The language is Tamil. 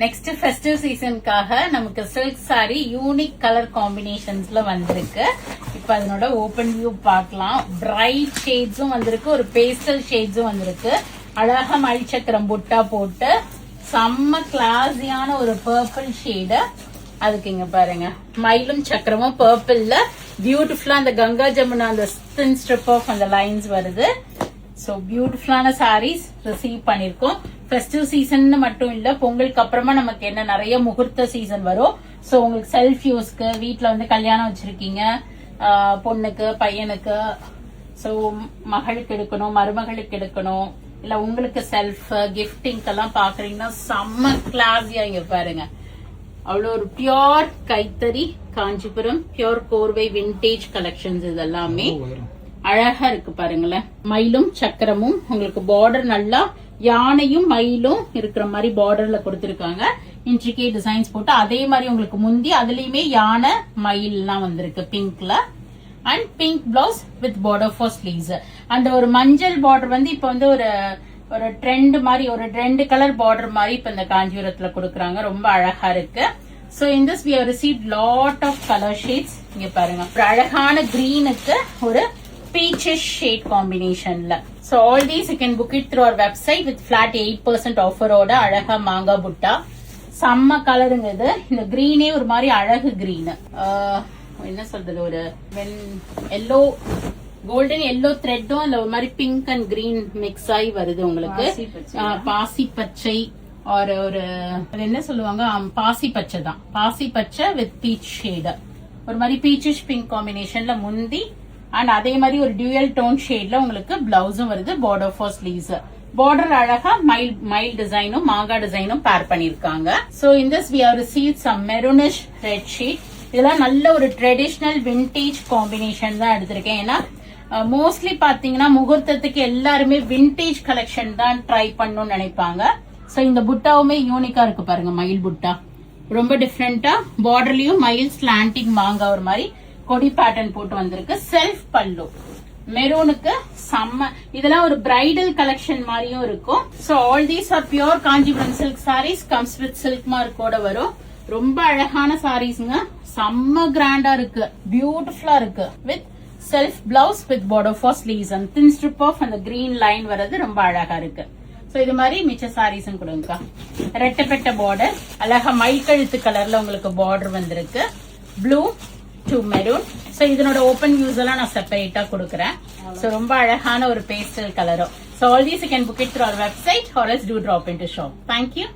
நெக்ஸ்ட் ஃபெஸ்டிவ் சீசனுக்காக நமக்கு சில்க் சாரி யூனிக் கலர் காம்பினேஷன்ஸ்ல வந்திருக்கு. இப்ப அதனோட ஓபன் வியூ பார்க்கலாம். பிரைட் ஷேட்ஸும் வந்திருக்கு, ஒரு பேஸ்டல் ஷேட்ஸும் வந்திருக்கு. அழகா மயில்சக்கரம் புட்டா போட்டு செம்ம கிளாஸியான ஒரு பர்பிள் ஷேடு. அதுக்கு இங்க பாருங்க மயிலும் சக்கரமும் பர்பிள்ல பியூட்டிஃபுல்லா அந்த கங்கா ஜமுனா அந்த தின் ஸ்ட்ரிப் ஆஃப் அந்த லைன்ஸ் வருது. சோ பியூட்டிஃபுல்லான சாரீஸ் ரிசீவ் பண்ணிருக்கோம். ஃபெஸ்டிவ் சீசன் மட்டும் இல்ல, பொங்கலுக்கு அப்புறமா நமக்கு என்ன நிறைய முகூர்த்த சீசன் வரும். சோ உங்களுக்கு செல்ஃப் யூஸ்க்கு வீட்டுல வந்து கல்யாணம் வச்சிருக்கீங்க, பொண்ணுக்கு பையனுக்கு, சோ மகளுக்கு எடுக்கணும், மருமகளுக்கு எடுக்கணும், இல்ல உங்களுக்கு செல்ஃப் கிஃப்டிங்க்கு எல்லாம் பாக்குறீங்கன்னா செம்ம கிளாஸியா இங்க பாருங்க. அவ்வளோ ஒரு பியோர் கைத்தறி காஞ்சிபுரம் பியோர் கோர்வை விண்டேஜ் கலெக்ஷன்ஸ் இதெல்லாமே அழகா இருக்கு பாருங்களேன். மயிலும் சக்கரமும் உங்களுக்கு பார்டர் நல்லா யானையும் மயிலும் இருக்கிற மாதிரி பார்டர்ல கொடுத்திருக்காங்க. இன்ட்ரிகேட் டிசைன்ஸ் போட்டு அதே மாதிரி உங்களுக்கு முந்தி அதுலயுமே யானை மயில் எல்லாம் வந்திருக்கு பிங்க்ல. And pink blouse with border for sleeves. அந்த ஒரு மஞ்சள் பார்டர் வந்து இப்ப வந்து ஒரு ட்ரெண்ட் மாதிரி ஒரு 2 கலர் பார்டர் மாதிரி இப்ப இந்த காஞ்சிபுரத்துல கொடுக்கறாங்க. ரொம்ப அழகா இருக்கு. So in this we have received lot of color shades. இங்க பாருங்க ஒரு அழகான கிரீனுக்கு ஒரு peachish shade combinationல. So all these you can book it through our website with flat 8% offer ஓட அழகா மாங்கா புட்டா செம்ம கலருங்க இது. இந்த கிரீனே ஒரு மாதிரி அழகு கிரீன், என்ன சொல்றது, ஒரு எல்லோ கோல்டன் எல்லோ த்ரெட்டும் இல்ல ஒரு மாதிரி பிங்க் அண்ட் கிரீன் மிக்ஸ் ஆகி வருது உங்களுக்கு. பாசி பச்சை ஒரு என்ன சொல்லுவாங்க, பாசி பச்சை தான், பாசி பச்சை வித் பீச் ஷேடு, ஒரு மாதிரி பீச்சிஷ் பிங்க் காம்பினேஷன்ல முந்தி. அண்ட் அதே மாதிரி ஒரு டியூயல் டோன் ஷேட்ல உங்களுக்கு பிளவுஸும் வருது, பார்டர் ஃபார் ஸ்லீவ்ஸ். பார்டர் அழகா மைல் டிசைனும் மாங்கா டிசைனும் பேர் பண்ணிருக்காங்க. So in this we have received some maroonish red shade. இதெல்லாம் நல்ல ஒரு ட்ரெடிஷனல் விண்டேஜ் காம்பினேஷன் தான் எடுத்திருக்கேன். ஏன்னா மோஸ்ட்லி பாத்தீங்கன்னா முகூர்த்தத்துக்கு எல்லாருமே விண்டேஜ் கலெக்ஷன் தான் ட்ரை பண்ணணும்னு நினைப்பாங்க. சோ இந்த புட்டாவுமே யூனிக்கா இருக்கு பாருங்க. மயில் புட்டா ரொம்ப டிஃப்ரெண்டா, பார்டர்லயும் மயில் ஸ்லாண்டிங் மாங்கா ஒரு மாதிரி கொடி பேட்டர்ன் போட்டு வந்திருக்கு. செல்ஃப் பல்லு மெரூனுக்கு செம்ம. இதெல்லாம் ஒரு பிரைடல் கலெக்ஷன் மாதிரியும் இருக்கும். So all these are pure Kanchipuram silk saris, comes with silk மார்க்கோட வரும். ரொம்ப அழகான சாரீஸ்ங்க, செம்ம கிராண்டா இருக்கு, பியூட்டிஃபுல்லா இருக்கு. With self blouse with border for sleeves and thin strip of அந்த கிரீன் லைன் வர்றது ரொம்ப அழகா இருக்கு. சோ இது மாதிரி மிச்ச சாரீஸும் கொடுங்கக்கா. ரெட்டப்பெட்ட பார்டர் அழகா மைல்கழுத்து கலர்ல உங்களுக்கு பார்டர் வந்திருக்கு. Blue to maroon. சோ இதனோட ஓபன் வியூஸ் எல்லாம் நான் செப்பரேட்டா கொடுக்கறேன். சோ ரொம்ப அழகான ஒரு பேஸ்டல் கலரும். So all these you can book it through our website or else do drop into shop. Thank you.